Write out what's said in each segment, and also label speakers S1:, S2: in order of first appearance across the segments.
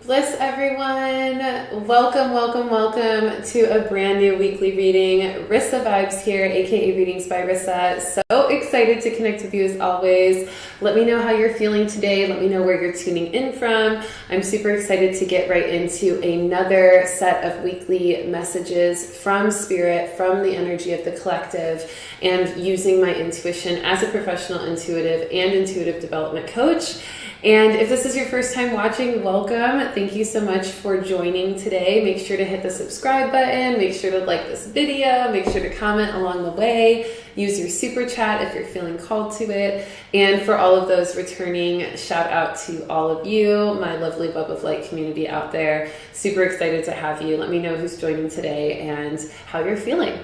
S1: Bliss, everyone. Welcome to a brand new weekly reading. Rissa Vibes here, aka Readings by Rissa. So excited to connect with you as always. Let me know how you're feeling today. Let me know where you're tuning in from. I'm super excited to get right into another set of weekly messages from Spirit, from the energy of the collective, and using my intuition as a professional intuitive and intuitive development coach. And if this is your first time watching, welcome. Thank you so much for joining today. Make sure to hit the subscribe button. Make sure to like this video. Make sure to comment along the way. Use your super chat if you're feeling called to it. And for all of those returning, shout out to all of you, my lovely Web of Light community out there. Super excited to have you. Let me know who's joining today and how you're feeling.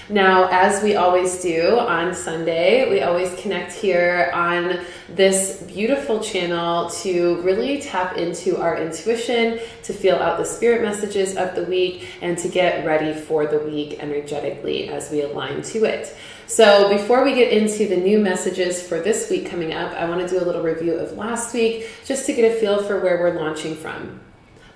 S1: Now, as we always do on Sunday, we always connect here on this beautiful channel to really tap into our intuition, to feel out the spirit messages of the week, and to get ready for the week energetically as we align to it. So before we get into the new messages for this week coming up, I want to do a little review of last week just to get a feel for where we're launching from.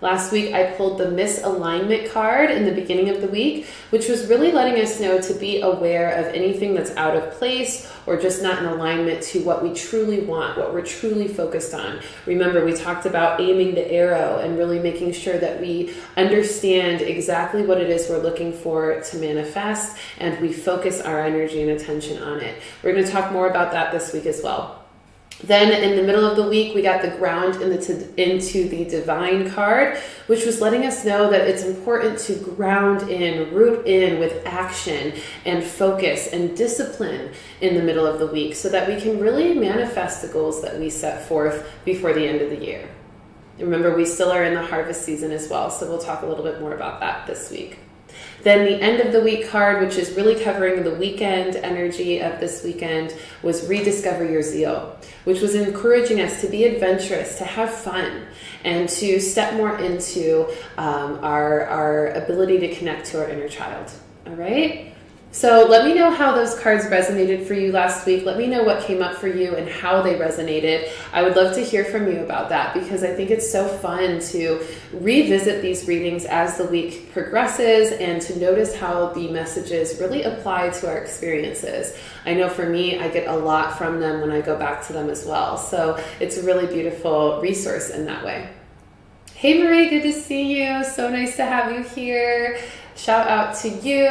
S1: Last week, I pulled the misalignment card in the beginning of the week, which was really letting us know to be aware of anything that's out of place or just not in alignment to what we truly want, what we're truly focused on. Remember, we talked about aiming the arrow and really making sure that we understand exactly what it is we're looking for to manifest, and we focus our energy and attention on it. We're going to talk more about that this week as well. Then in the middle of the week, we got the ground into the divine card, which was letting us know that it's important to ground in, root in with action and focus and discipline in the middle of the week so that we can really manifest the goals that we set forth before the end of the year. Remember, we still are in the harvest season as well, so we'll talk a little bit more about that this week. Then the end of the week card, which is really covering the weekend energy of this weekend, was rediscover your zeal, which was encouraging us to be adventurous, to have fun, and to step more into our ability to connect to our inner child. All right? So let me know how those cards resonated for you last week. Let me know what came up for you and how they resonated. I would love to hear from you about that because I think it's so fun to revisit these readings as the week progresses and to notice how the messages really apply to our experiences. I know for me, I get a lot from them when I go back to them as well. So it's a really beautiful resource in that way. Hey Marie, good to see you. So nice to have you here. Shout out to you.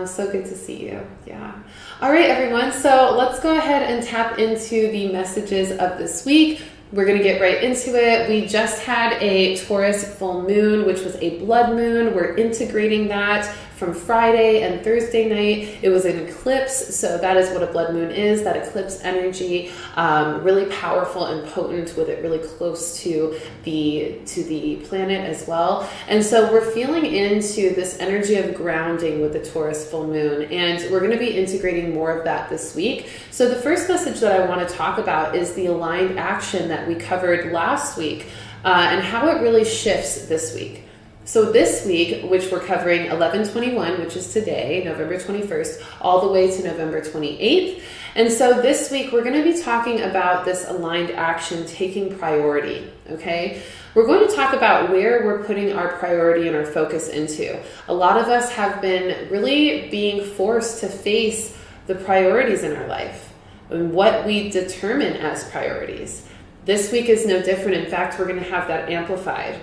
S1: So good to see you. Yeah. All right, everyone. So let's go ahead and tap into the messages of this week. We're going to get right into it. We just had a Taurus full moon, which was a blood moon. We're integrating that from Friday and Thursday night. It was an eclipse, so that is what a blood moon is, that eclipse energy, really powerful and potent with it really close to the planet as well. And so we're feeling into this energy of grounding with the Taurus full moon, and we're going to be integrating more of that this week. So the first message that I want to talk about is the aligned action that we covered last week and how it really shifts this week. So this week, which we're covering 11/21, which is today, November 21st, all the way to November 28th. And so this week, we're going to be talking about this aligned action taking priority, okay? We're going to talk about where we're putting our priority and our focus into. A lot of us have been really being forced to face the priorities in our life and what we determine as priorities. This week is no different. In fact, we're going to have that amplified.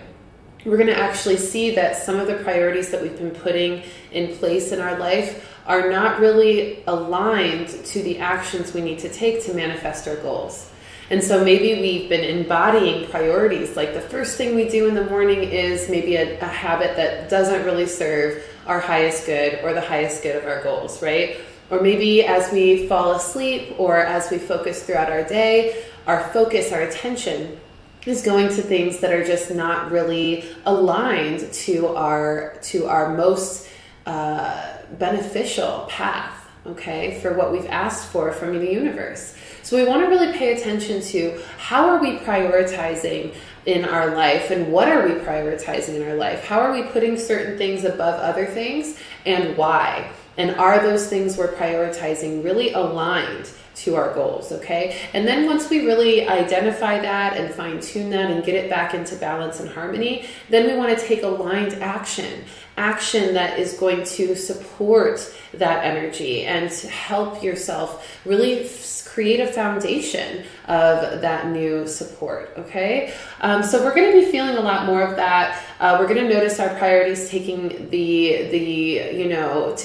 S1: We're going to actually see that some of the priorities that we've been putting in place in our life are not really aligned to the actions we need to take to manifest our goals. And so maybe we've been embodying priorities, like the first thing we do in the morning is maybe a habit that doesn't really serve our highest good or the highest good of our goals, right? Or maybe as we fall asleep or as we focus throughout our day, our focus, our attention is going to things that are just not really aligned to our most beneficial path, okay, for what we've asked for from the universe. So we want to really pay attention to how are we prioritizing in our life and what are we prioritizing in our life? How are we putting certain things above other things and why? And are those things we're prioritizing really aligned to our goals, okay? And then once we really identify that and fine tune that and get it back into balance and harmony, then we want to take aligned action that is going to support that energy and to help yourself really create a foundation of that new support, okay? So we're going to be feeling a lot more of that. We're going to notice our priorities taking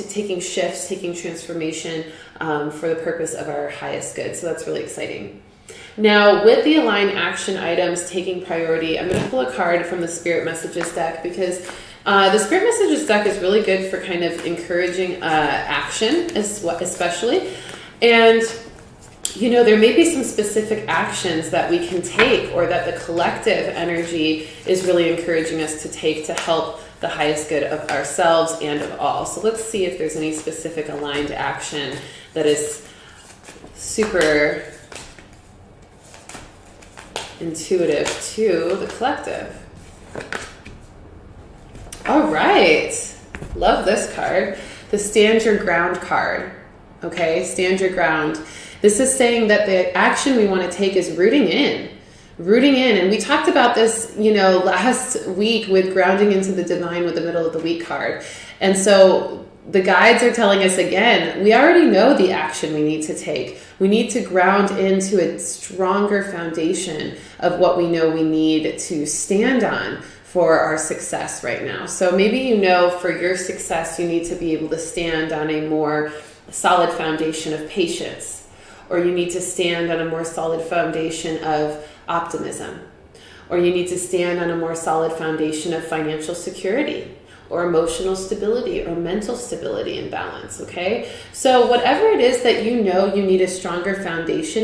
S1: taking shifts, taking transformation for the purpose of our highest good. So that's really exciting. Now, with the aligned action items taking priority, I'm going to pull a card from the Spirit Messages deck because the Spirit Messages deck is really good for kind of encouraging action, especially. And there may be some specific actions that we can take or that the collective energy is really encouraging us to take to help the highest good of ourselves and of all. So let's see if there's any specific aligned action that is super intuitive to the collective. All right. Love this card. The Stand Your Ground card. Okay, stand your ground. This is saying that the action we want to take is rooting in. And we talked about this, last week with grounding into the divine with the middle of the week card. And so the guides are telling us again, we already know the action we need to take. We need to ground into a stronger foundation of what we know we need to stand on for our success right now. So maybe for your success, you need to be able to stand on a more solid foundation of patience, or you need to stand on a more solid foundation of optimism, or you need to stand on a more solid foundation of financial security, or emotional stability, or mental stability and balance, okay? So whatever it is that you need a stronger foundation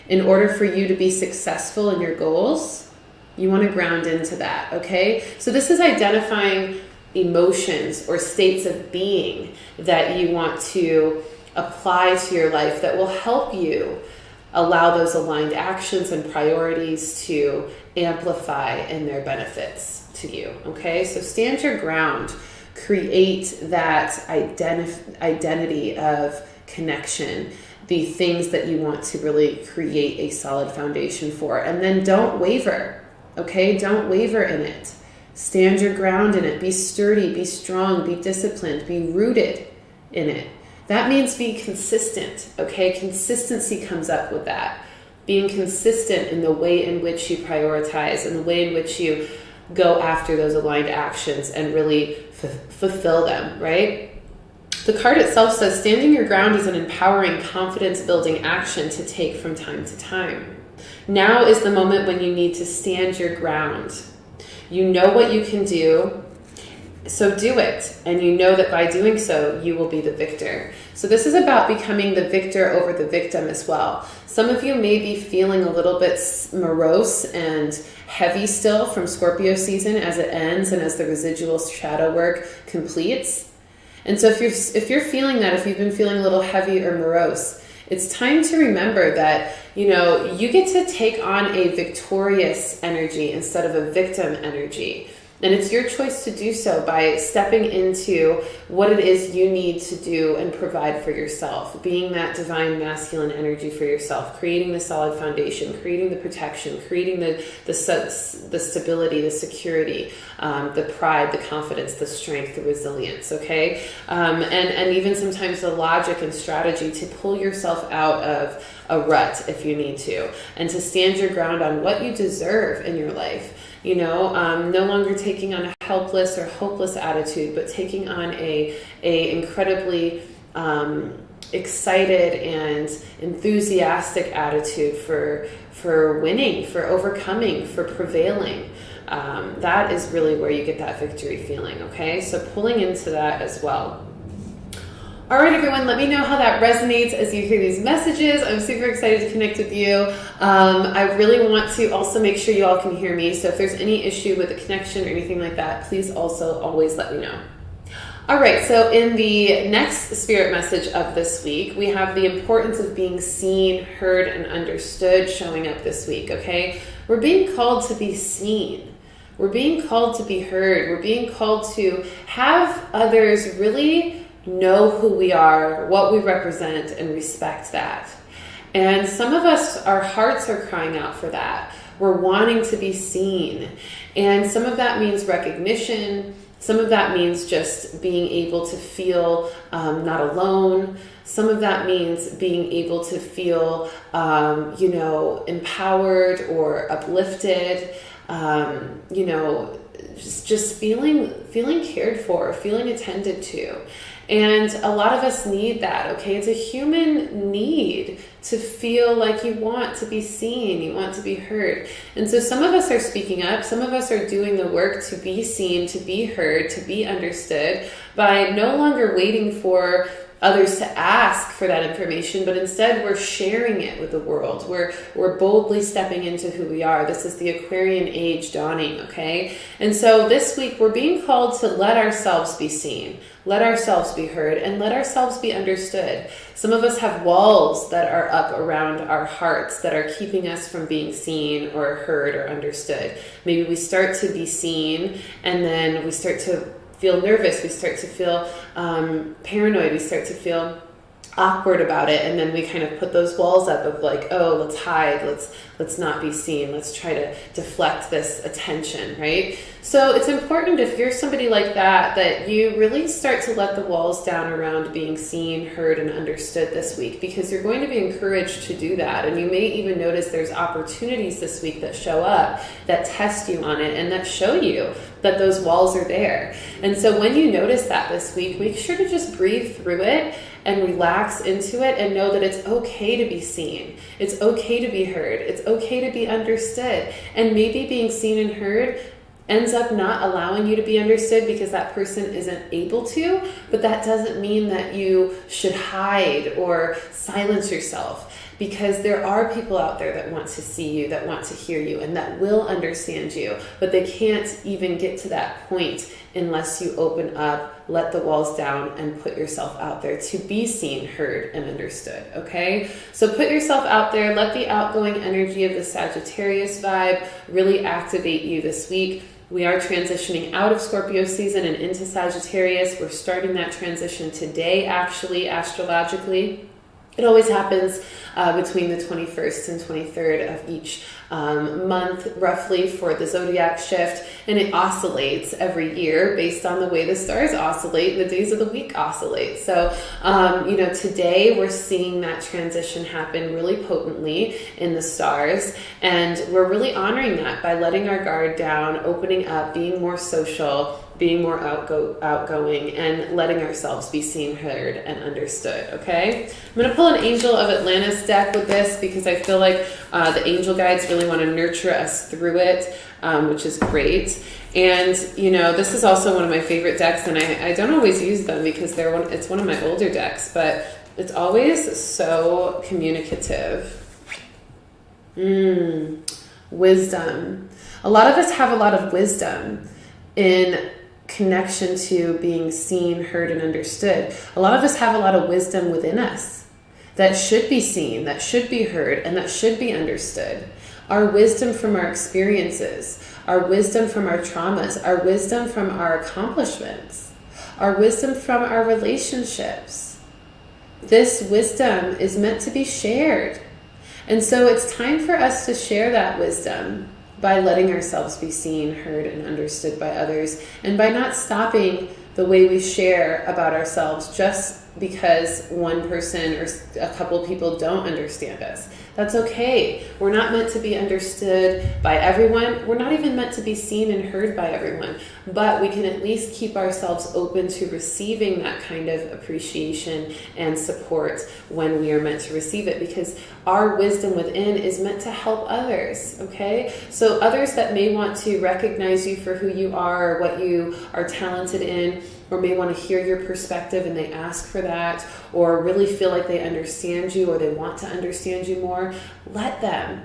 S1: in order for you to be successful in your goals, you want to ground into that, okay? So this is identifying emotions or states of being that you want to apply to your life that will help you allow those aligned actions and priorities to amplify in their benefits to you, okay? So stand your ground, create that identity of connection, the things that you want to really create a solid foundation for, and then don't waver, okay? Don't waver in it. Stand your ground in it. Be sturdy, be strong, be disciplined, be rooted in it. That means be consistent, okay? Consistency comes up with that. Being consistent in the way in which you prioritize and the way in which you go after those aligned actions and really fulfill them, right? The card itself says, standing your ground is an empowering, confidence-building action to take from time to time. Now is the moment when you need to stand your ground. You know what you can do, so do it. And you know that by doing so, you will be the victor. So this is about becoming the victor over the victim as well. Some of you may be feeling a little bit morose and heavy still from Scorpio season as it ends and as the residual shadow work completes. And so if you're feeling that, if you've been feeling a little heavy or morose, it's time to remember that, you get to take on a victorious energy instead of a victim energy. And it's your choice to do so by stepping into what it is you need to do and provide for yourself, being that divine masculine energy for yourself, creating the solid foundation, creating the protection, creating the stability, the security, the pride, the confidence, the strength, the resilience, okay? And even sometimes the logic and strategy to pull yourself out of a rut if you need to, and to stand your ground on what you deserve in your life. No longer taking on a helpless or hopeless attitude, but taking on a incredibly excited and enthusiastic attitude for winning, for overcoming, for prevailing. That is really where you get that victory feeling, okay? So pulling into that as well. All right, everyone, let me know how that resonates as you hear these messages. I'm super excited to connect with you. I really want to also make sure you all can hear me. So if there's any issue with the connection or anything like that, please also always let me know. All right, so in the next spirit message of this week, we have the importance of being seen, heard, and understood showing up this week, okay? We're being called to be seen. We're being called to be heard. We're being called to have others really know who we are, what we represent, and respect that. And some of us, our hearts are crying out for that. We're wanting to be seen. And some of that means recognition. Some of that means just being able to feel not alone. Some of that means being able to feel, empowered or uplifted, just feeling cared for, feeling attended to. And a lot of us need that, okay? It's a human need to feel like you want to be seen, you want to be heard. And so some of us are speaking up, some of us are doing the work to be seen, to be heard, to be understood by no longer waiting for others to ask for that information, but instead we're sharing it with the world. We're boldly stepping into who we are. This is the Aquarian age dawning, okay? And so this week we're being called to let ourselves be seen, let ourselves be heard, and let ourselves be understood. Some of us have walls that are up around our hearts that are keeping us from being seen or heard or understood. Maybe we start to be seen and then we start to feel nervous, we start to feel paranoid, we start to feel awkward about it, and then we kind of put those walls up of like, oh, let's hide, let's not be seen, let's try to deflect this attention, right? So it's important, if you're somebody like that you really start to let the walls down around being seen, heard, and understood this week, because you're going to be encouraged to do that. And you may even notice there's opportunities this week that show up that test you on it and that show you that those walls are there. And so when you notice that this week, make sure to just breathe through it and relax into it and know that it's okay to be seen. It's okay to be heard. It's okay to be understood. And maybe being seen and heard ends up not allowing you to be understood because that person isn't able to, but that doesn't mean that you should hide or silence yourself, because there are people out there that want to see you, that want to hear you, and that will understand you, but they can't even get to that point unless you open up, let the walls down, and put yourself out there to be seen, heard, and understood, okay? So put yourself out there, let the outgoing energy of the Sagittarius vibe really activate you this week. We are transitioning out of Scorpio season and into Sagittarius. We're starting that transition today, actually, astrologically. It always happens between the 21st and 23rd of each month, roughly, for the zodiac shift, and it oscillates every year based on the way the stars oscillate, the days of the week oscillate. So, today we're seeing that transition happen really potently in the stars, and we're really honoring that by letting our guard down, opening up, being more social, being more outgoing, and letting ourselves be seen, heard, and understood, okay? I'm going to pull an Angel of Atlantis deck with this because I feel like the angel guides really want to nurture us through it, which is great. And, this is also one of my favorite decks, and I don't always use them because it's one of my older decks, but it's always so communicative. Wisdom. A lot of us have a lot of wisdom in connection to being seen, heard, and understood. A lot of us have a lot of wisdom within us that should be seen, that should be heard, and that should be understood. Our wisdom from our experiences, our wisdom from our traumas, our wisdom from our accomplishments, our wisdom from our relationships. This wisdom is meant to be shared. And so it's time for us to share that wisdom by letting ourselves be seen, heard, and understood by others, and by not stopping the way we share about ourselves just because one person or a couple people don't understand us. That's okay. We're not meant to be understood by everyone. We're not even meant to be seen and heard by everyone, but we can at least keep ourselves open to receiving that kind of appreciation and support when we are meant to receive it, because our wisdom within is meant to help others, okay? So others that may want to recognize you for who you are or what you are talented in, or may want to hear your perspective and they ask for that, or really feel like they understand you or they want to understand you more, let them,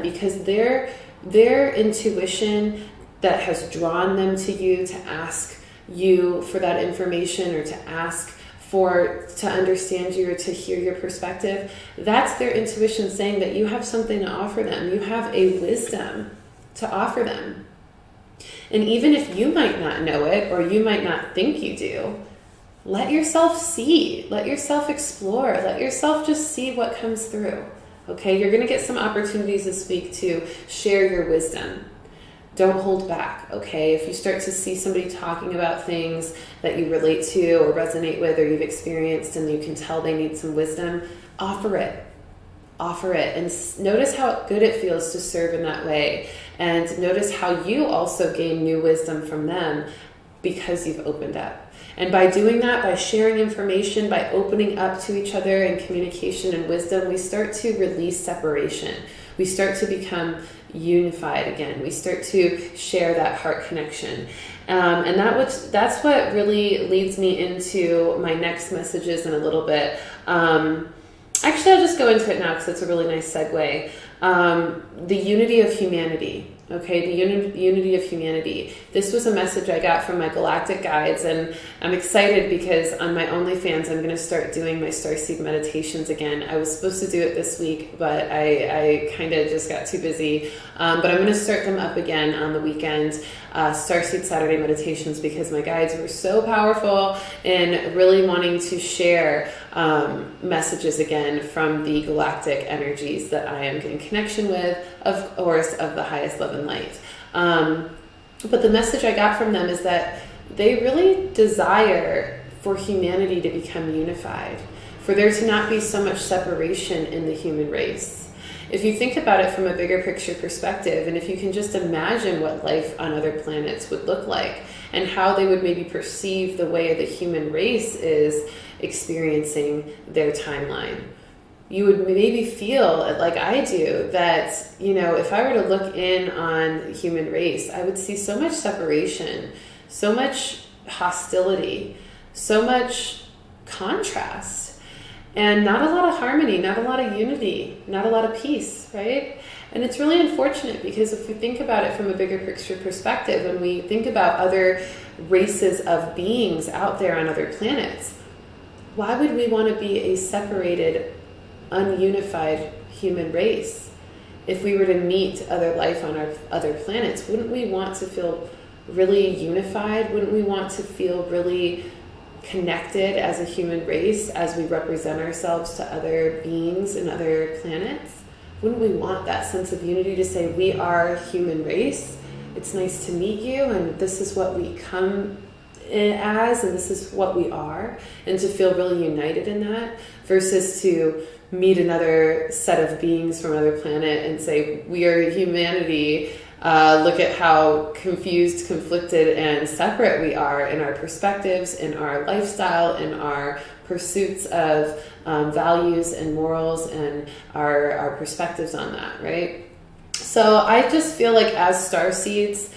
S1: because their intuition that has drawn them to you to ask you for that information or to ask to understand you or to hear your perspective, that's their intuition saying that you have something to offer them. You have a wisdom to offer them. And even if you might not know it or you might not think you do, let yourself see, let yourself explore, let yourself just see what comes through. Okay, you're going to get some opportunities this week to share your wisdom. Don't hold back, okay? If you start to see somebody talking about things that you relate to or resonate with or you've experienced and you can tell they need some wisdom, offer it. Offer it and notice how good it feels to serve in that way. And notice how you also gain new wisdom from them because you've opened up. And by doing that, by sharing information, by opening up to each other in communication and wisdom, we start to release separation. We start to become unified again. We start to share that heart connection. And that's what really leads me into my next messages in a little bit. Actually, I'll just go into it now because it's a really nice segue. The unity of humanity. Okay, the unity of humanity. This was a message I got from my galactic guides, and I'm excited because on my OnlyFans, I'm going to start doing my starseed meditations again. I was supposed to do it this week, but I kind of just got too busy. But I'm going to start them up again on the weekend, Starseed Saturday meditations, because my guides were so powerful in really wanting to share messages again from the galactic energies that I am in connection with, of course, of the highest love and light. But the message I got from them is that they really desire for humanity to become unified, for there to not be so much separation in the human race. If you think about it from a bigger picture perspective, and if you can just imagine what life on other planets would look like and how they would maybe perceive the way the human race is experiencing their timeline, you would maybe feel like I do that, you know, if I were to look in on the human race, I would see so much separation, so much hostility, so much contrast. And not a lot of harmony, not a lot of unity, not a lot of peace, right? And it's really unfortunate because if we think about it from a bigger picture perspective, and we think about other races of beings out there on other planets, why would we want to be a separated, ununified human race? If we were to meet other life on our other planets, wouldn't we want to feel really unified? Wouldn't we want to feel really connected as a human race as we represent ourselves to other beings and other planets? Wouldn't we want that sense of unity to say, we are human race, it's nice to meet you, and this is what we come in as, and this is what we are, and to feel really united in that, versus to meet another set of beings from another planet and say, we are humanity. Look at how confused, conflicted, and separate we are in our perspectives, in our lifestyle, in our pursuits of values and morals, and our perspectives on that, right? So I just feel like as starseeds,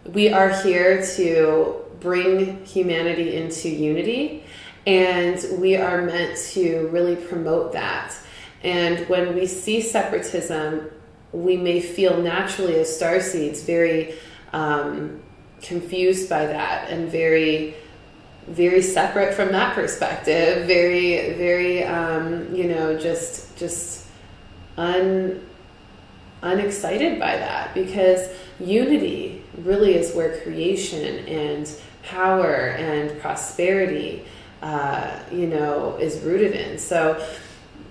S1: we are here to bring humanity into unity, and we are meant to really promote that. And when we see separatism, we may feel naturally as starseeds very confused by that, and very, very separate from that perspective, very, very, just unexcited by that, because unity really is where creation and power and prosperity, is rooted in. So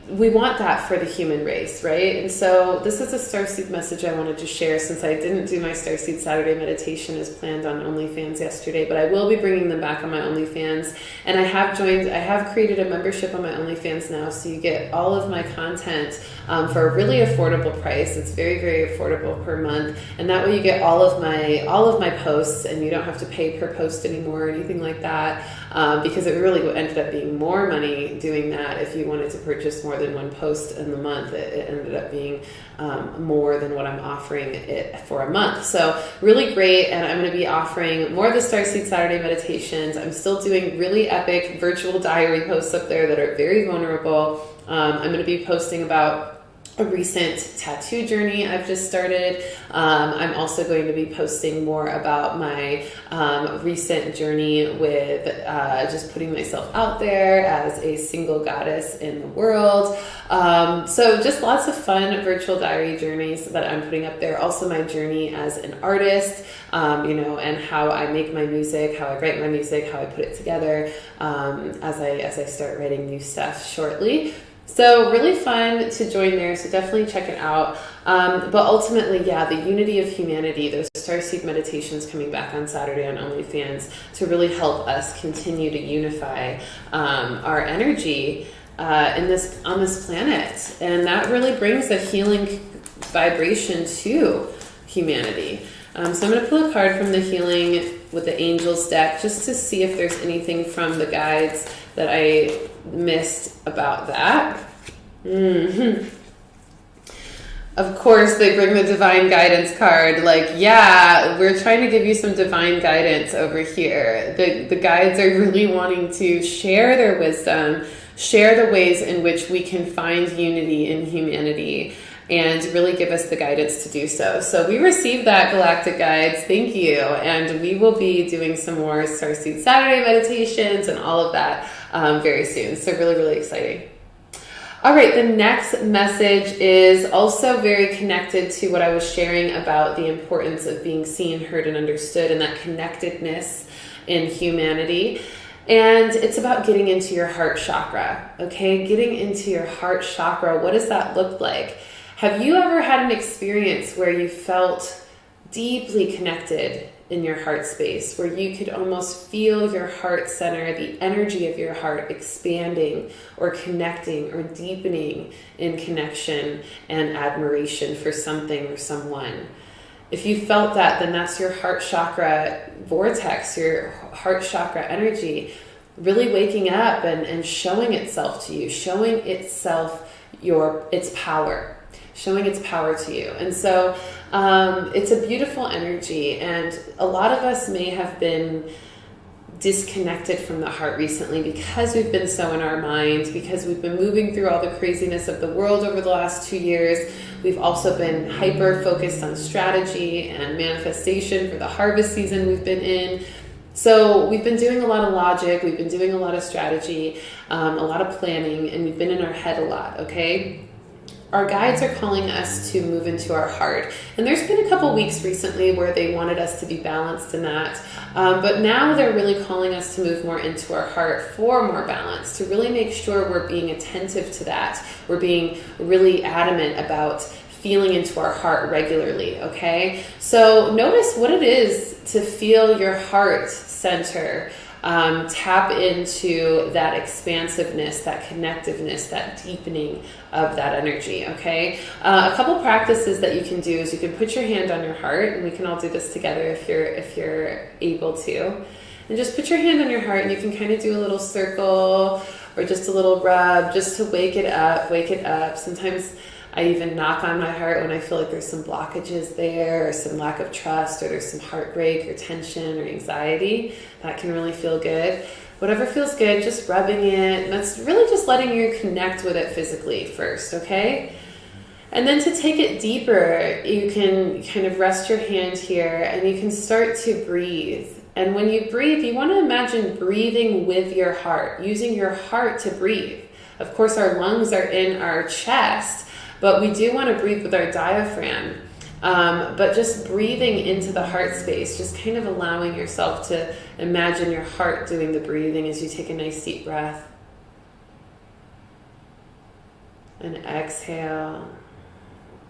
S1: we want that for the human race, right? And so this is a starseed message I wanted to share, since I didn't do my Starseed Saturday meditation as planned on OnlyFans yesterday, but I will be bringing them back on my OnlyFans. And I have created a membership on my OnlyFans now, so you get all of my content for a really affordable price. It's very, very affordable per month, and that way you get all of my posts, and you don't have to pay per post anymore or anything like that, because it really ended up being more money doing that. If you wanted to purchase more than one post in the month, it ended up being more than what I'm offering it for a month. So really great. And I'm going to be offering more of the Starseed Saturday meditations. I'm still doing really epic virtual diary posts up there that are very vulnerable. I'm going to be posting about a recent tattoo journey I've just started. I'm also going to be posting more about my recent journey with just putting myself out there as a single goddess in the world. So just lots of fun virtual diary journeys that I'm putting up there. Also my journey as an artist, and how I make my music, how I write my music, how I put it together as I start writing new stuff shortly. So really fun to join there, so definitely check it out. But ultimately, the unity of humanity, those starseed meditations coming back on Saturday on OnlyFans to really help us continue to unify our energy on this planet. And that really brings a healing vibration to humanity. So I'm going to pull a card from the Healing with the Angels deck just to see if there's anything from the guides that I missed about that. Of course, they bring the Divine Guidance card. We're trying to give you some divine guidance over here. The guides are really wanting to share their wisdom, share the ways in which we can find unity in humanity, and really give us the guidance to do so. So we received that, Galactic Guides. Thank you. And we will be doing some more Starseed Saturday meditations and all of that very soon. So really, really exciting. All right, the next message is also very connected to what I was sharing about the importance of being seen, heard, and understood, and that connectedness in humanity. And it's about getting into your heart chakra, okay? Getting into your heart chakra. What does that look like? Have you ever had an experience where you felt deeply connected in your heart space, where you could almost feel your heart center, the energy of your heart expanding or connecting or deepening in connection and admiration for something or someone? If you felt that, then that's your heart chakra vortex, your heart chakra energy really waking up and showing itself to you, showing itself its power. Showing its power to you. And so it's a beautiful energy, and a lot of us may have been disconnected from the heart recently because we've been so in our minds, because we've been moving through all the craziness of the world over the last 2 years. We've also been hyper focused on strategy and manifestation for the harvest season we've been in. So we've been doing a lot of logic, we've been doing a lot of strategy, a lot of planning, and we've been in our head a lot, okay? Our guides are calling us to move into our heart. And there's been a couple weeks recently where they wanted us to be balanced in that. But now they're really calling us to move more into our heart for more balance, to really make sure we're being attentive to that. We're being really adamant about feeling into our heart regularly, okay? So notice what it is to feel your heart center. Tap into that expansiveness, that connectiveness, that deepening of that energy, okay? A couple practices that you can do is you can put your hand on your heart, and we can all do this together if you're able to. And just put your hand on your heart, and you can kind of do a little circle or just a little rub just to wake it up, wake it up. Sometimes I even knock on my heart when I feel like there's some blockages there, or some lack of trust, or there's some heartbreak or tension or anxiety. That can really feel good. Whatever feels good, just rubbing it. That's really just letting you connect with it physically first, okay? And then to take it deeper, you can kind of rest your hand here, and you can start to breathe. And when you breathe, you want to imagine breathing with your heart, using your heart to breathe. Of course, our lungs are in our chest, but we do want to breathe with our diaphragm. But just breathing into the heart space, just kind of allowing yourself to imagine your heart doing the breathing as you take a nice deep breath. And exhale.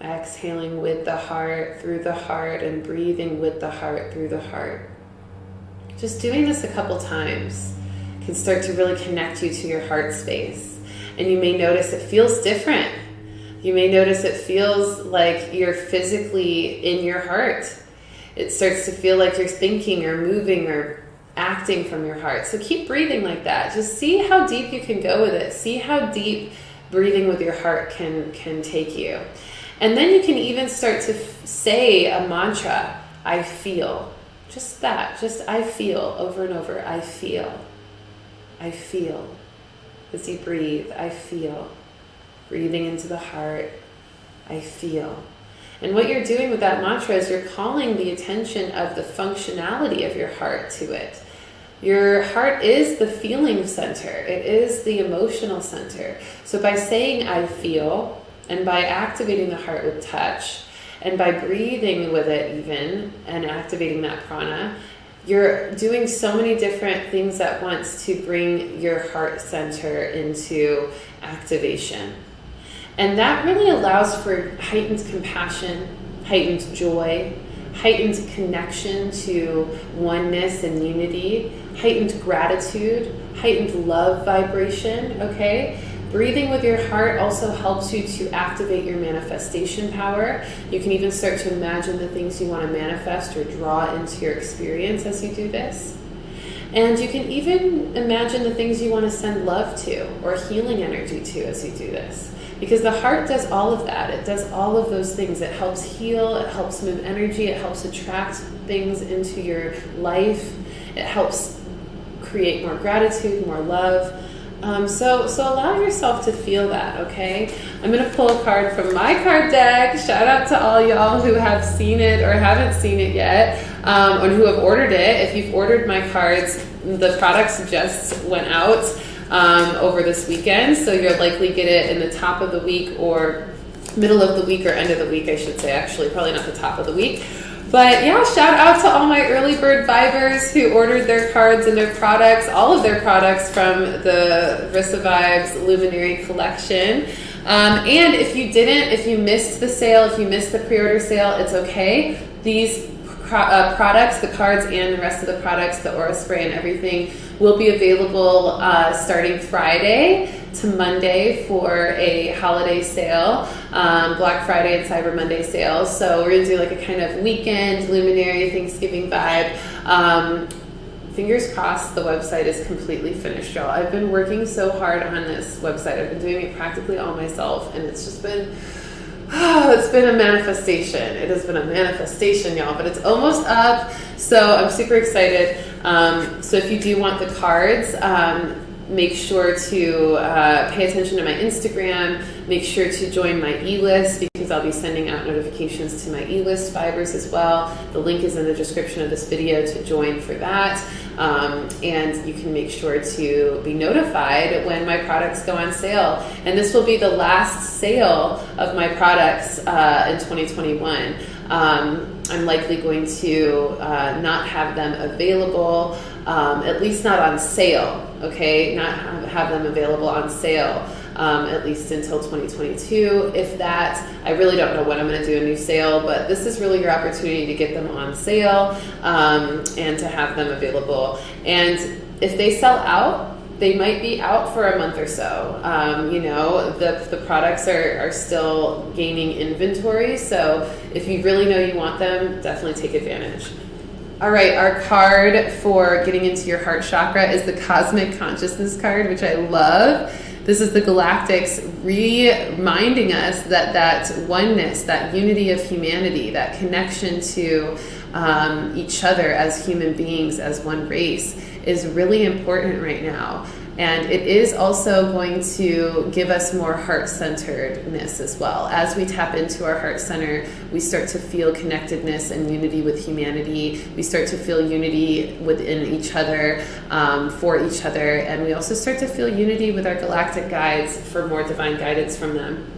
S1: Exhaling with the heart, through the heart, and breathing with the heart, through the heart. Just doing this a couple times can start to really connect you to your heart space. And you may notice it feels different. You may notice it feels like you're physically in your heart. It starts to feel like you're thinking or moving or acting from your heart. So keep breathing like that. Just see how deep you can go with it. See how deep breathing with your heart can take you. And then you can even start to say a mantra, I feel. Just that, just I feel, over and over. I feel. I feel. As you breathe, I feel. Breathing into the heart, I feel. And what you're doing with that mantra is you're calling the attention of the functionality of your heart to it. Your heart is the feeling center. It is the emotional center. So by saying I feel, and by activating the heart with touch, and by breathing with it even, and activating that prana, you're doing so many different things at once to bring your heart center into activation. And that really allows for heightened compassion, heightened joy, heightened connection to oneness and unity, heightened gratitude, heightened love vibration, okay? Breathing with your heart also helps you to activate your manifestation power. You can even start to imagine the things you want to manifest or draw into your experience as you do this. And you can even imagine the things you want to send love to or healing energy to as you do this. Because the heart does all of that. It does all of those things. It helps heal, it helps move energy, it helps attract things into your life. It helps create more gratitude, more love. So allow yourself to feel that, okay? I'm going to pull a card from my card deck. Shout out to all y'all who have seen it or haven't seen it yet, or who have ordered it. If you've ordered my cards, the products just went out over this weekend, so you'll likely get it in the top of the week or middle of the week or end of the week, I should say, actually, probably not the top of the week. But yeah, shout out to all my early bird vibers who ordered their cards and their products, all of their products from the Rissa Vibes Luminary collection. And if you missed the sale, if you missed the pre-order sale, it's okay. These products, the cards and the rest of the products, the aura spray and everything, will be available starting Friday to Monday for a holiday sale, Black Friday and Cyber Monday sales. So we're gonna do like a kind of weekend luminary Thanksgiving vibe. Fingers crossed the website is completely finished, y'all. I've been working so hard on this website. I've been doing it practically all myself, and it's just been it's been a manifestation. It has been a manifestation, y'all, but it's almost up, so I'm super excited. So if you do want the cards, make sure to pay attention to my Instagram. Make sure to join my e-list, because I'll be sending out notifications to my e-list fibers as well. The link is in the description of this video to join for that. And you can make sure to be notified when my products go on sale. And this will be the last sale of my products in 2021. I'm likely going to not have them available, at least not on sale, okay? Not have them available on sale, at least until 2022. If that, I really don't know when I'm going to do a new sale, but this is really your opportunity to get them on sale and to have them available. And if they sell out, they might be out for a month or so. You know, the products are still gaining inventory, so if you really know you want them, definitely take advantage. All right, our card for getting into your heart chakra is the Cosmic Consciousness card, which I love. This is the Galactics reminding us that oneness, that unity of humanity, that connection to each other as human beings, as one race, is really important right now. And it is also going to give us more heart-centeredness as well. As we tap into our heart center, we start to feel connectedness and unity with humanity. We start to feel unity within each other, for each other. And we also start to feel unity with our galactic guides for more divine guidance from them.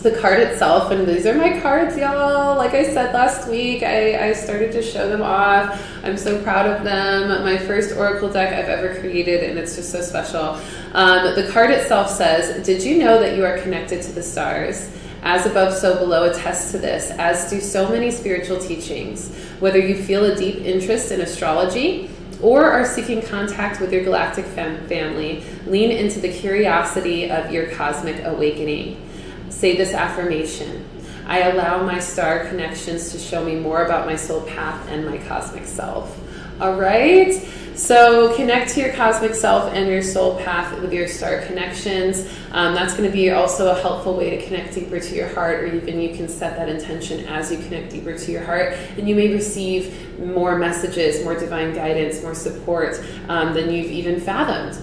S1: The card itself, and these are my cards, y'all. Like I said last week, I started to show them off. I'm so proud of them. My first oracle deck I've ever created, and it's just so special. The card itself says, "Did you know that you are connected to the stars? As above, so below attests to this, as do so many spiritual teachings. Whether you feel a deep interest in astrology or are seeking contact with your galactic family, lean into the curiosity of your cosmic awakening. Say this affirmation: I allow my star connections to show me more about my soul path and my cosmic self." All right? So connect to your cosmic self and your soul path with your star connections. That's going to be also a helpful way to connect deeper to your heart, or even you can set that intention as you connect deeper to your heart, and you may receive more messages, more divine guidance, more support than you've even fathomed.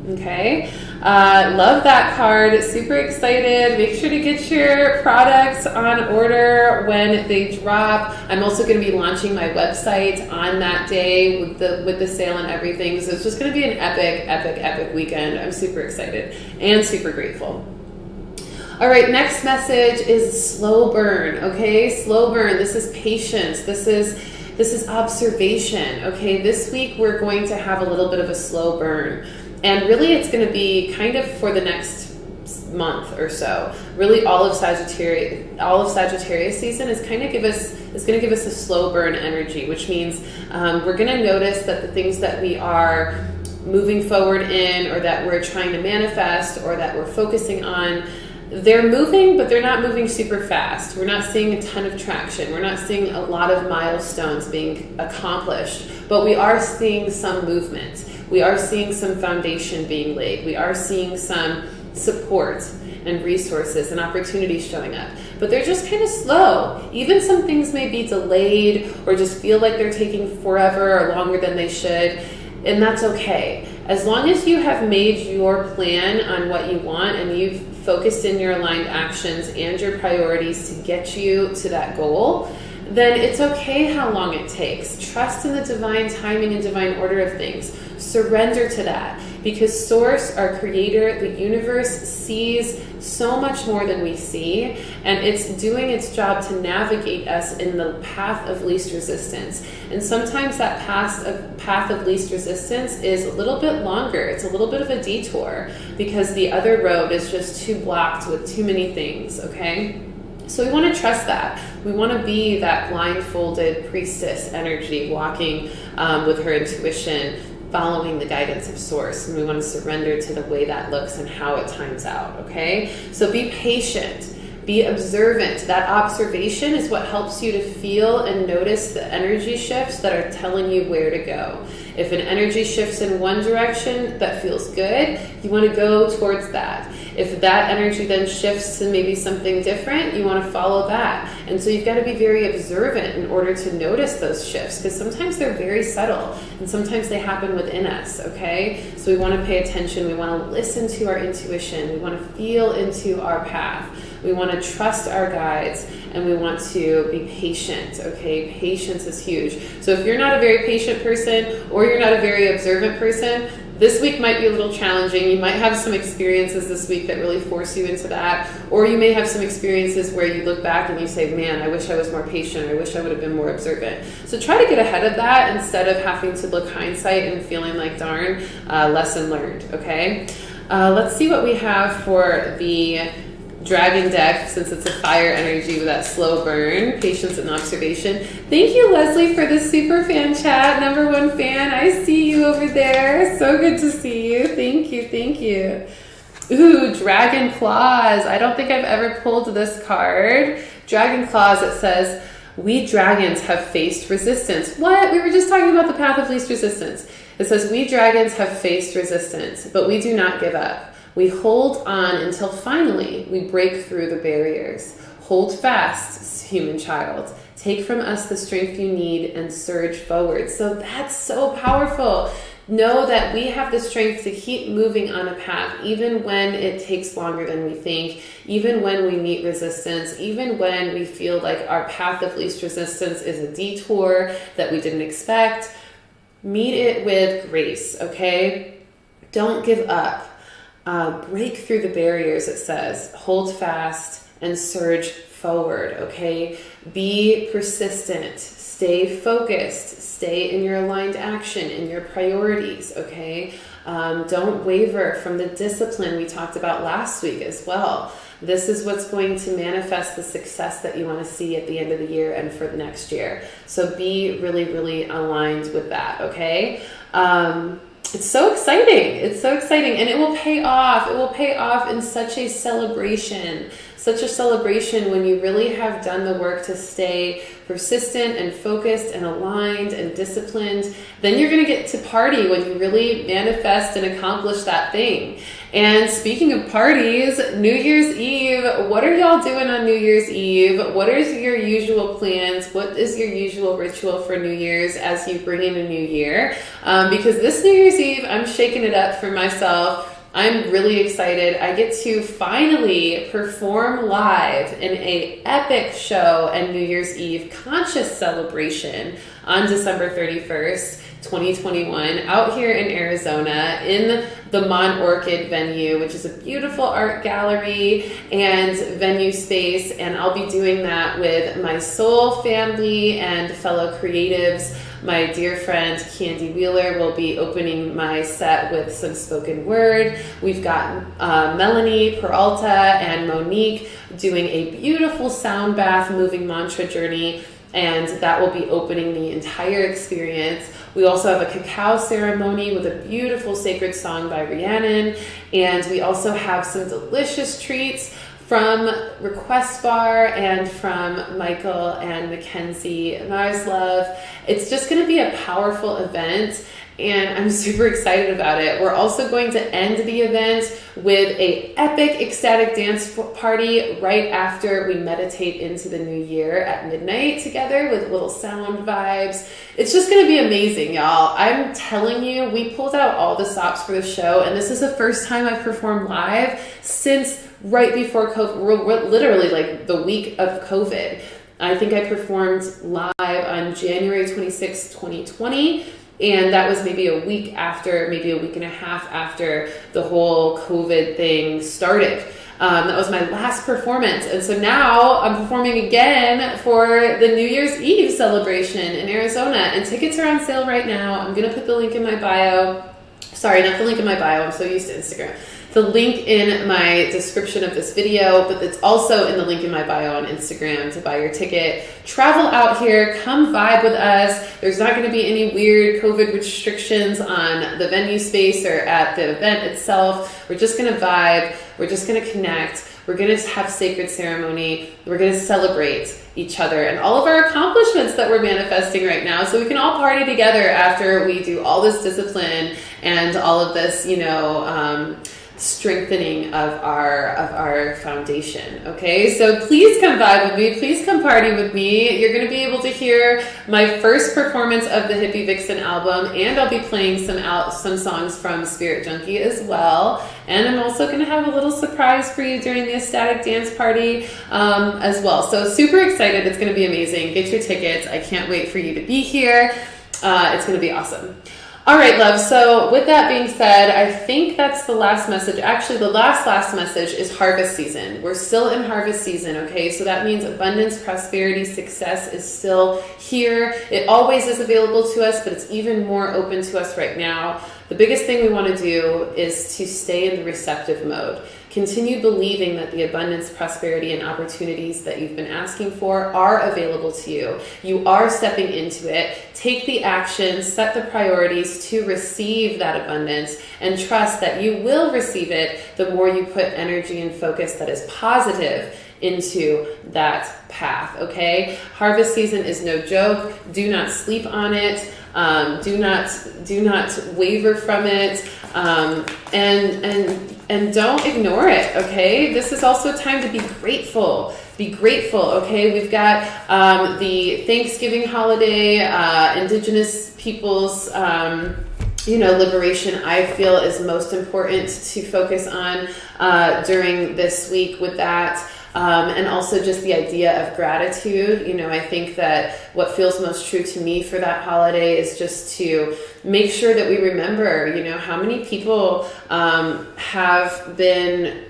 S1: Okay, love that card. Super excited. Make sure to get your products on order when they drop. I'm also going to be launching my website on that day with the sale and everything. So it's just going to be an epic weekend. I'm super excited and super grateful. All right, next message is slow burn. Okay, slow burn. This is patience. This is observation. Okay, this week we're going to have a little bit of a slow burn. And really it's going to be kind of for the next month or so. Really all of Sagittarius season is going to give us a slow burn energy, which means we're going to notice that the things that we are moving forward in, or that we're trying to manifest, or that we're focusing on, they're moving, but they're not moving super fast. We're not seeing a ton of traction. We're not seeing a lot of milestones being accomplished, but we are seeing some movement. We are seeing some foundation being laid. We are seeing some support and resources and opportunities showing up, but they're just kind of slow. Even some things may be delayed or just feel like they're taking forever or longer than they should, and that's okay. As long as you have made your plan on what you want and you've focused in your aligned actions and your priorities to get you to that goal, then it's okay how long it takes. Trust in the divine timing and divine order of things. Surrender to that, because Source, our creator, the universe, sees so much more than we see, and it's doing its job to navigate us in the path of least resistance. And sometimes that path of least resistance is a little bit longer. It's a little bit of a detour because the other road is just too blocked with too many things, okay? So we want to trust that. We want to be that blindfolded priestess energy, walking with her intuition, following the guidance of Source, and we want to surrender to the way that looks and how it times out, okay? So be patient, be observant. That observation is what helps you to feel and notice the energy shifts that are telling you where to go. If an energy shifts in one direction that feels good, you want to go towards that. If that energy then shifts to maybe something different, you want to follow that. And so you've got to be very observant in order to notice those shifts, because sometimes they're very subtle and sometimes they happen within us, okay? So we want to pay attention. We want to listen to our intuition. We want to feel into our path. We want to trust our guides, and we want to be patient, okay? Patience is huge. So if you're not a very patient person, or you're not a very observant person, this week might be a little challenging. You might have some experiences this week that really force you into that, or you may have some experiences where you look back and you say, man, I wish I was more patient, or I wish I would have been more observant. So try to get ahead of that instead of having to look hindsight and feeling like, darn, lesson learned, okay? Let's see what we have for the Dragon deck, since it's a fire energy with that slow burn, patience and observation. Thank you, Leslie, for the super fan chat. Number one fan. I see you over there. So good to see you. Thank you. Thank you. Ooh, Dragon Claws. I don't think I've ever pulled this card. Dragon Claws, it says, we dragons have faced resistance. What? We were just talking about the path of least resistance. It says, we dragons have faced resistance, but we do not give up. We hold on until finally we break through the barriers. Hold fast, human child. Take from us the strength you need and surge forward. So that's so powerful. Know that we have the strength to keep moving on a path, even when it takes longer than we think, even when we meet resistance, even when we feel like our path of least resistance is a detour that we didn't expect. Meet it with grace, okay? Don't give up. Break through the barriers, it says. Hold fast and surge forward, okay? Be persistent. Stay focused. Stay in your aligned action, in your priorities, okay? Don't waver from the discipline we talked about last week as well. This is what's going to manifest the success that you want to see at the end of the year and for the next year. So be really, really aligned with that, okay? It's so exciting. It's so exciting. And it will pay off. It will pay off in such a celebration such a celebration when you really have done the work to stay persistent and focused and aligned and disciplined. Then you're going to get to party when you really manifest and accomplish that thing. And speaking of parties, New Year's Eve, what are y'all doing on New Year's Eve? What is your usual plans? What is your usual ritual for New Year's as you bring in a new year? Because this New Year's Eve, I'm shaking it up for myself. I'm really excited. I get to finally perform live in an epic show and New Year's Eve conscious celebration on December 31st, 2021, out here in Arizona in the Mon Orchid venue, which is a beautiful art gallery and venue space. And I'll be doing that with my soul family and fellow creatives. My dear friend Candy Wheeler will be opening my set with some spoken word. We've got Melanie Peralta and Monique doing a beautiful sound bath moving mantra journey, and that will be opening the entire experience. We also have a cacao ceremony with a beautiful sacred song by Rhiannon, and we also have some delicious treats from Request Bar and from Michael and Mackenzie Mars Love. It's just going to be a powerful event, and I'm super excited about it. We're also going to end the event with a epic ecstatic dance party right after we meditate into the new year at midnight together with little sound vibes. It's just going to be amazing, y'all. I'm telling you, we pulled out all the stops for the show, and this is the first time I've performed live since right before COVID. We're literally like the week of COVID. I think I performed live on January 26, 2020. And that was maybe a week after, maybe a week and a half after the whole COVID thing started. That was my last performance. And so now I'm performing again for the New Year's Eve celebration in Arizona. And tickets are on sale right now. I'm going to put the link in my bio. Sorry, not the link in my bio. I'm so used to Instagram. The link in my description of this video, but it's also in the link in my bio on Instagram to buy your ticket. Travel out here, come vibe with us. There's not going to be any weird COVID restrictions on the venue space or at the event itself. We're just going to vibe. We're just going to connect. We're going to have sacred ceremony. We're going to celebrate each other and all of our accomplishments that we're manifesting right now, so we can all party together after we do all this discipline and all of this, strengthening of our foundation. Okay, so please come vibe with me, please come party with me. You're going to be able to hear my first performance of the Hippie Vixen album, and I'll be playing some songs from Spirit Junkie as well. And I'm also going to have a little surprise for you during the ecstatic dance party as well. So super excited. It's going to be amazing. Get your tickets. I can't wait for you to be here. It's going to be awesome. All right, love. So with that being said, I think that's the last message. Actually, the last message is harvest season. We're still in harvest season, okay? So that means abundance, prosperity, success is still here. It always is available to us, but it's even more open to us right now. The biggest thing we want to do is to stay in the receptive mode. Continue believing that the abundance, prosperity, and opportunities that you've been asking for are available to you. You are stepping into it. Take the action, set the priorities to receive that abundance, and trust that you will receive it the more you put energy and focus that is positive into that path, okay? Harvest season is no joke. Do not sleep on it. Do not waver from it, and don't ignore it. Okay, this is also time to be grateful. Be grateful. Okay, we've got the Thanksgiving holiday, Indigenous peoples. Liberation, I feel, is most important to focus on during this week with that. And also just the idea of gratitude. I think that what feels most true to me for that holiday is just to make sure that we remember, how many people have been,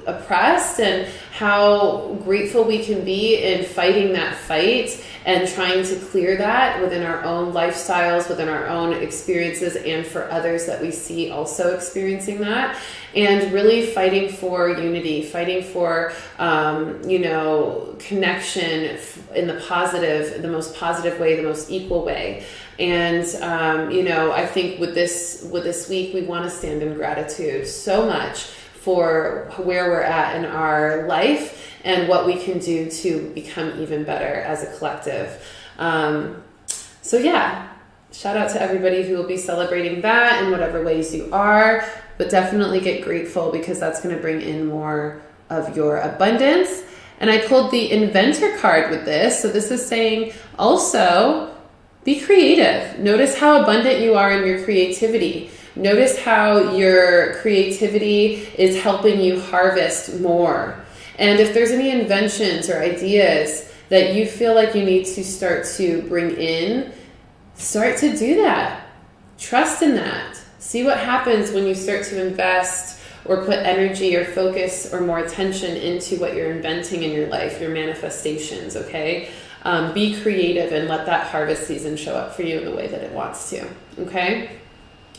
S1: oppressed, and how grateful we can be in fighting that fight and trying to clear that within our own lifestyles, within our own experiences, and for others that we see also experiencing that. And really fighting for unity, fighting for, connection in the most positive way, the most equal way. And, I think with this week, we want to stand in gratitude so much for where we're at in our life and what we can do to become even better as a collective. So yeah, shout out to everybody who will be celebrating that in whatever ways you are, but definitely get grateful because that's going to bring in more of your abundance. And I pulled the Inventor card with this. So this is saying also be creative. Notice how abundant you are in your creativity. Notice how your creativity is helping you harvest more. And if there's any inventions or ideas that you feel like you need to start to bring in, start to do that. Trust in that. See what happens when you start to invest or put energy or focus or more attention into what you're inventing in your life, your manifestations, okay? Be creative and let that harvest season show up for you in the way that it wants to, okay?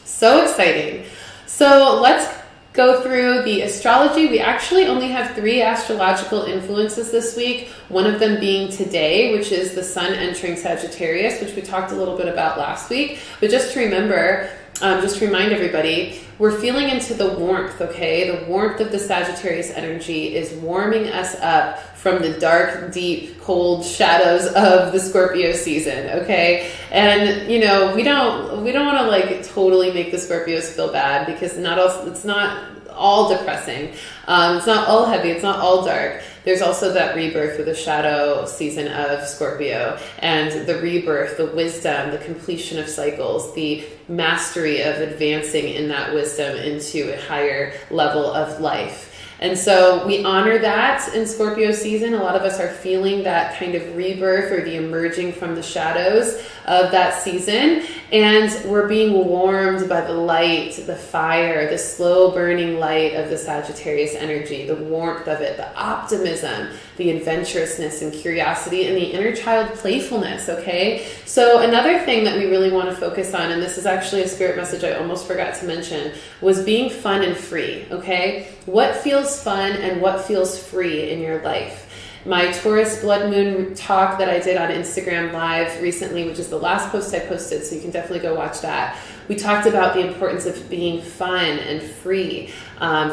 S1: So exciting. So let's go through the astrology. We actually only have 3 astrological influences this week, one of them being today, which is the sun entering Sagittarius, which we talked a little bit about last week. But just to remember, just to remind everybody, we're feeling into the warmth, okay? The warmth of the Sagittarius energy is warming us up from the dark, deep, cold shadows of the Scorpio season, okay? And, you know, we don't want to like totally make the Scorpios feel bad because it's not all depressing. It's not all heavy. It's not all dark. There's also that rebirth with the shadow season of Scorpio and the rebirth, the wisdom, the completion of cycles, the mastery of advancing in that wisdom into a higher level of life. And so we honor that in Scorpio season. A lot of us are feeling that kind of rebirth or the emerging from the shadows of that season. And we're being warmed by the light, the fire, the slow burning light of the Sagittarius energy, the warmth of it, the optimism, the adventurousness and curiosity, and the inner child playfulness, okay? So another thing that we really want to focus on, and this is actually a spirit message I almost forgot to mention, was being fun and free, okay? What feels fun and what feels free in your life? My Taurus blood moon talk that I did on Instagram Live recently, which is the last post I posted, so you can definitely go watch that. We talked about the importance of being fun and free,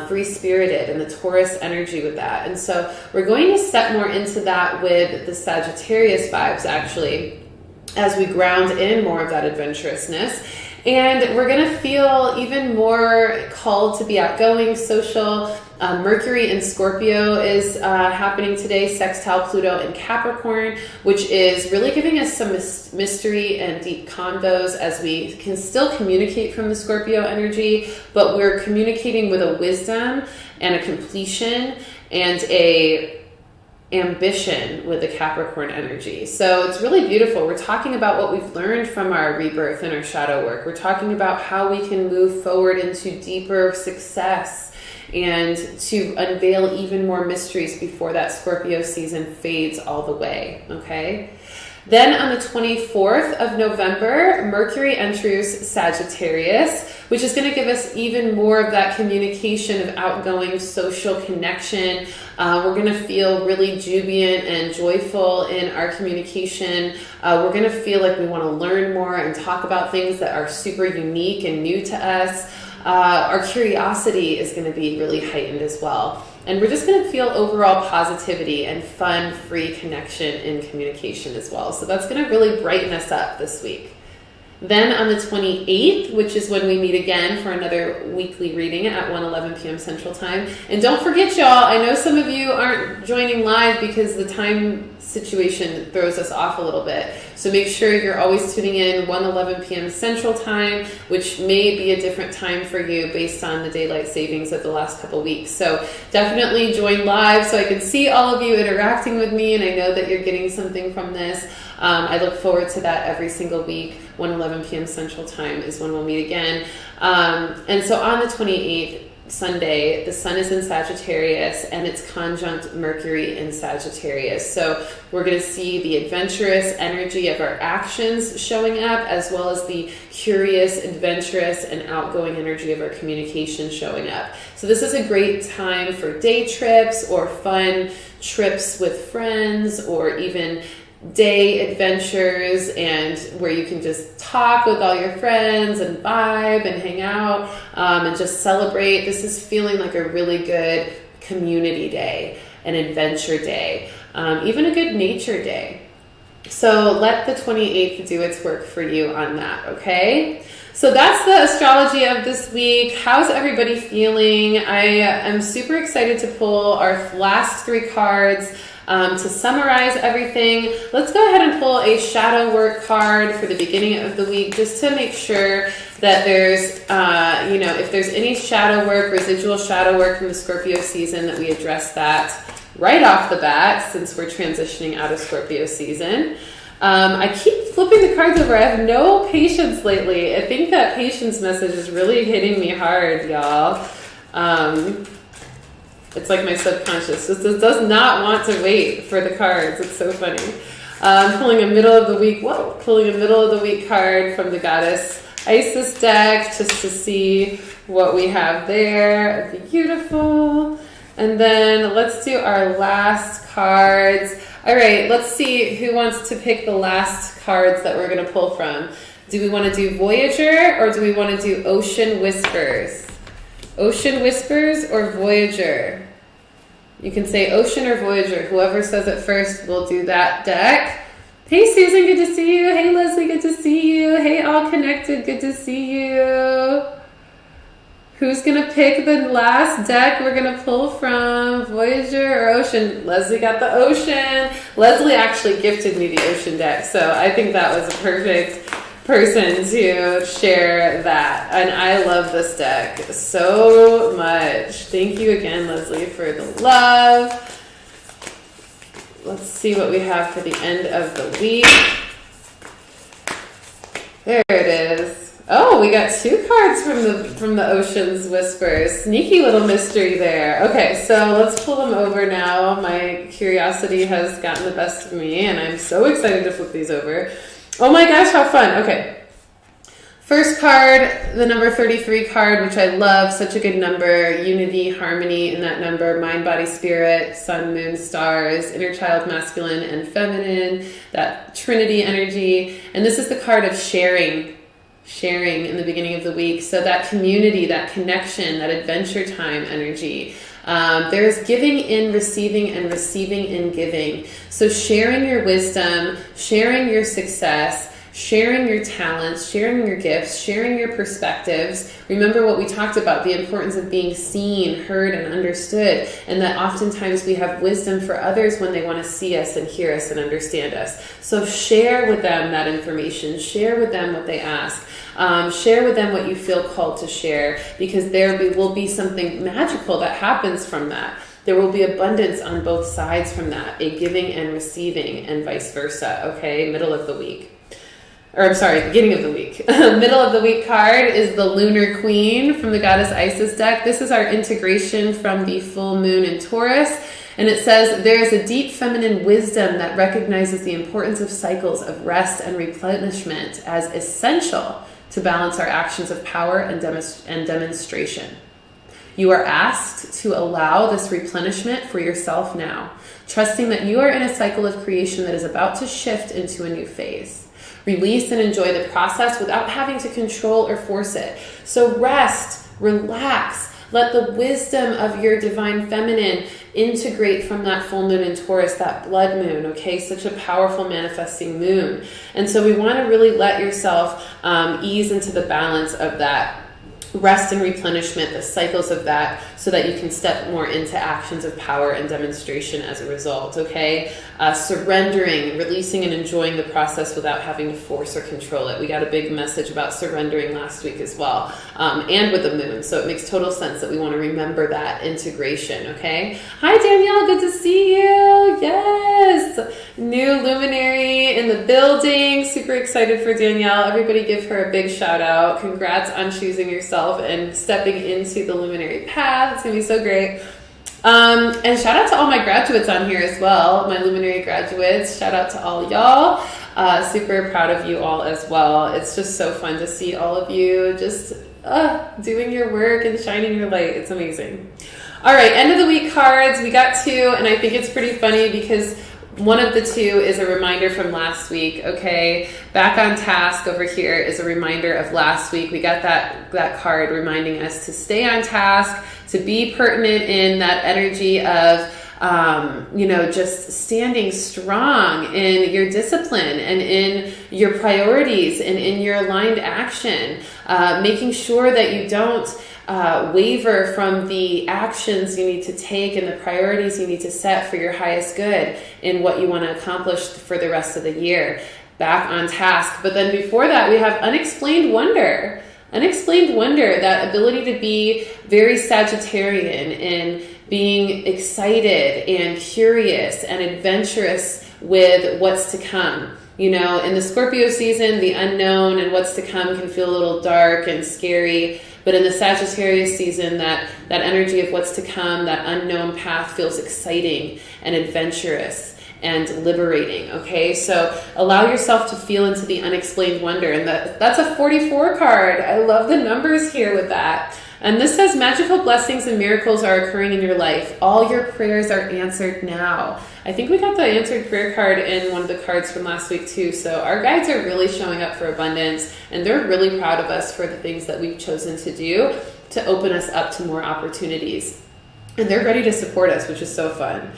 S1: free-spirited, and the Taurus energy with that. And so we're going to step more into that with the Sagittarius vibes, actually, as we ground in more of that adventurousness. And we're going to feel even more called to be outgoing, social. Mercury in Scorpio is happening today, sextile Pluto in Capricorn, which is really giving us some mystery and deep convos as we can still communicate from the Scorpio energy, but we're communicating with a wisdom and a completion and a ambition with the Capricorn energy. So it's really beautiful. We're talking about what we've learned from our rebirth and our shadow work. We're talking about how we can move forward into deeper success and to unveil even more mysteries before that Scorpio season fades all the way, okay? Then on the 24th of November, Mercury enters Sagittarius, which is going to give us even more of that communication of outgoing social connection. We're going to feel really jubilant and joyful in our communication. We're going to feel like we want to learn more and talk about things that are super unique and new to us. Our curiosity is going to be really heightened as well. And we're just going to feel overall positivity and fun, free connection in communication as well. So that's going to really brighten us up this week. Then on the 28th, which is when we meet again for another weekly reading at 1:11 p.m. Central Time. And don't forget, y'all, I know some of you aren't joining live because the time situation throws us off a little bit. So make sure you're always tuning in 1:11 p.m. Central Time, which may be a different time for you based on the daylight savings of the last couple weeks. So definitely join live so I can see all of you interacting with me, and I know that you're getting something from this. I look forward to that every single week. 1:11 p.m. Central Time is when we'll meet again. And so on the 28th, Sunday, the sun is in Sagittarius and it's conjunct Mercury in Sagittarius. So we're going to see the adventurous energy of our actions showing up, as well as the curious, adventurous, and outgoing energy of our communication showing up. So this is a great time for day trips or fun trips with friends, or even day adventures and where you can just talk with all your friends and vibe and hang out and just celebrate. This is feeling like a really good community day, an adventure day, even a good nature day. So let the 28th do its work for you on that, okay? So that's the astrology of this week. How's everybody feeling? I am super excited to pull our last 3 cards to summarize everything. Let's go ahead and pull a shadow work card for the beginning of the week, just to make sure that there's, if there's any shadow work, residual shadow work from the Scorpio season, that we address that right off the bat, since we're transitioning out of Scorpio season. I keep flipping the cards over. I have no patience lately. I think that patience message is really hitting me hard, y'all. It's like my subconscious just does not want to wait for the cards. It's so funny. Pulling a middle of the week card from the Goddess Isis deck, just to see what we have there. Beautiful. And then let's do our last cards. All right, let's see who wants to pick the last cards that we're going to pull from. Do we want to do Voyager, or do we want to do Ocean Whispers? Ocean Whispers or Voyager? You can say Ocean or Voyager. Whoever says it first will do that deck. Hey, Susan, good to see you. Hey, Leslie, good to see you. Hey, All Connected, good to see you. Who's going to pick the last deck we're going to pull from, Voyager or Ocean? Leslie got the Ocean. Leslie actually gifted me the Ocean deck, so I think that was a perfect person to share that. And I love this deck so much. Thank you again, Leslie, for the love. Let's see what we have for the end of the week. There it is. Oh, we got 2 cards from the Ocean's Whispers. Sneaky little mystery there. Okay, so let's pull them over now. My curiosity has gotten the best of me, and I'm so excited to flip these over. Oh my gosh, how fun. Okay. First card, the number 33 card, which I love. Such a good number. Unity, harmony in that number. Mind, body, spirit, sun, moon, stars, inner child, masculine and feminine. That Trinity energy. And this is the card of sharing in the beginning of the week. So that community, that connection, that adventure time energy. There's giving in receiving and receiving in giving. So sharing your wisdom, sharing your success, sharing your talents, sharing your gifts, sharing your perspectives. Remember what we talked about, the importance of being seen, heard, and understood, and that oftentimes we have wisdom for others when they want to see us and hear us and understand us. So share with them that information, share with them what they ask, share with them what you feel called to share, because there will be something magical that happens from that. There will be abundance on both sides from that, a giving and receiving, and vice versa, okay? Middle of the week. Beginning of the week. Middle of the week card is the Lunar Queen from the Goddess Isis deck. This is our integration from the full moon in Taurus. And it says, there is a deep feminine wisdom that recognizes the importance of cycles of rest and replenishment as essential to balance our actions of power and demonstration. You are asked to allow this replenishment for yourself now, trusting that you are in a cycle of creation that is about to shift into a new phase. Release and enjoy the process without having to control or force it. So rest, relax, let the wisdom of your divine feminine integrate from that full moon in Taurus, that blood moon, okay? Such a powerful manifesting moon. And so we want to really let yourself ease into the balance of that rest and replenishment, the cycles of that, so that you can step more into actions of power and demonstration as a result, okay? Surrendering, releasing and enjoying the process without having to force or control it. We got a big message about surrendering last week as well, and with the moon. So it makes total sense that we want to remember that integration, okay? Hi, Danielle, good to see you. Yes, new luminary in the building. Super excited for Danielle. Everybody give her a big shout out. Congrats on choosing yourself and stepping into the luminary path. It's gonna be so great. And shout out to all my graduates on here as well, my luminary graduates. Shout out to all y'all. Super proud of you all as well. It's just so fun to see all of you just doing your work and shining your light. It's amazing. All right, end of the week cards. We got 2, and I think it's pretty funny because one of the two is a reminder from last week, okay? Back on task over here is a reminder of last week. We got that card reminding us to stay on task, to be pertinent in that energy of just standing strong in your discipline and in your priorities and in your aligned action, making sure that you don't waver from the actions you need to take and the priorities you need to set for your highest good in what you want to accomplish for the rest of the year. Back on task. But then before that, we have unexplained wonder. Unexplained wonder, that ability to be very Sagittarian in being excited and curious and adventurous with what's to come. In the Scorpio season, the unknown and what's to come can feel a little dark and scary. But in the Sagittarius season, that energy of what's to come, that unknown path feels exciting and adventurous and liberating, okay? So allow yourself to feel into the unexplained wonder. And that's a 44 card. I love the numbers here with that. And this says magical blessings and miracles are occurring in your life. All your prayers are answered now. I think we got the answered prayer card in one of the cards from last week too. So our guides are really showing up for abundance, and they're really proud of us for the things that we've chosen to do to open us up to more opportunities. And they're ready to support us, which is so fun.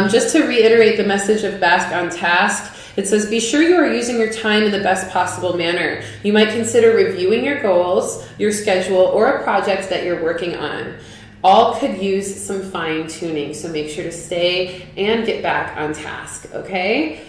S1: Just to reiterate the message of Back on Task, it says, be sure you are using your time in the best possible manner. You might consider reviewing your goals, your schedule, or a project that you're working on. All could use some fine tuning, so make sure to stay and get back on task, okay?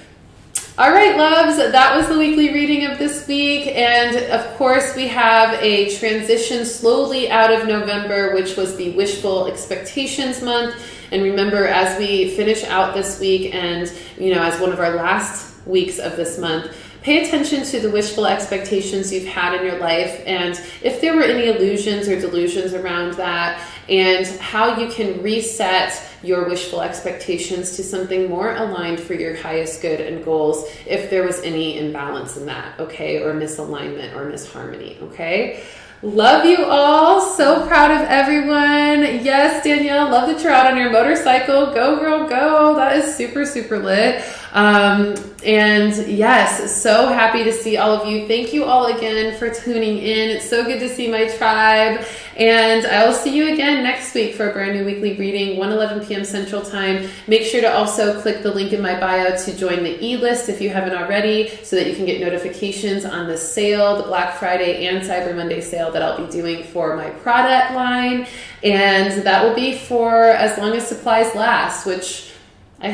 S1: All right, loves, that was the weekly reading of this week. And of course, we have a transition slowly out of November, which was the Wishful Expectations month. And remember, as we finish out this week and, as one of our last weeks of this month, pay attention to the wishful expectations you've had in your life, and if there were any illusions or delusions around that, and how you can reset your wishful expectations to something more aligned for your highest good and goals if there was any imbalance in that, okay, or misalignment or misharmony, okay? Love you all. So proud of everyone. Yes, Danielle, love that you're out on your motorcycle. Go, girl, go. That is super, super lit. And yes, so happy to see all of you. Thank you all again for tuning in. It's so good to see my tribe. And I will see you again next week for a brand new weekly reading, 1:11 p.m. Central Time. Make sure to also click the link in my bio to join the e-list if you haven't already, so that you can get notifications on the sale, the Black Friday and Cyber Monday sale that I'll be doing for my product line. And that will be for as long as supplies last, which I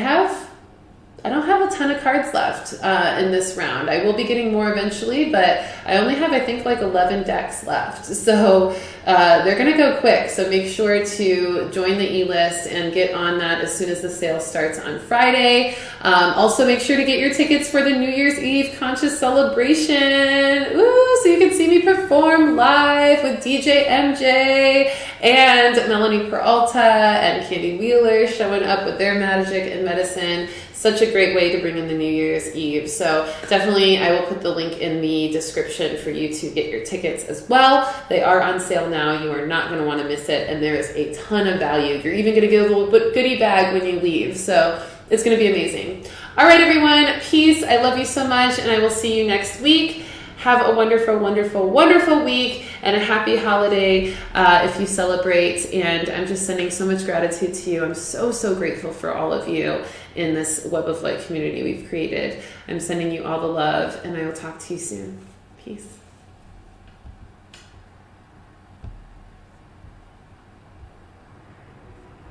S1: don't have a ton of cards left in this round. I will be getting more eventually, but I only have, I think, like 11 decks left. So they're going to go quick. So make sure to join the e-list and get on that as soon as the sale starts on Friday. Also, make sure to get your tickets for the New Year's Eve Conscious Celebration. Ooh, so you can see me perform live with DJ MJ and Melanie Peralta and Candy Wheeler showing up with their magic and medicine. Such a great way to bring in the New Year's Eve. So definitely I will put the link in the description for you to get your tickets as well. They are on sale now. You are not going to want to miss it. And there is a ton of value. You're even going to get a little goodie bag when you leave. So it's going to be amazing. All right, everyone. Peace. I love you so much. And I will see you next week. Have a wonderful, wonderful, wonderful week and a happy holiday if you celebrate. And I'm just sending so much gratitude to you. I'm so, so grateful for all of you in this Web of Light community we've created. I'm sending you all the love, and I will talk to you soon. Peace.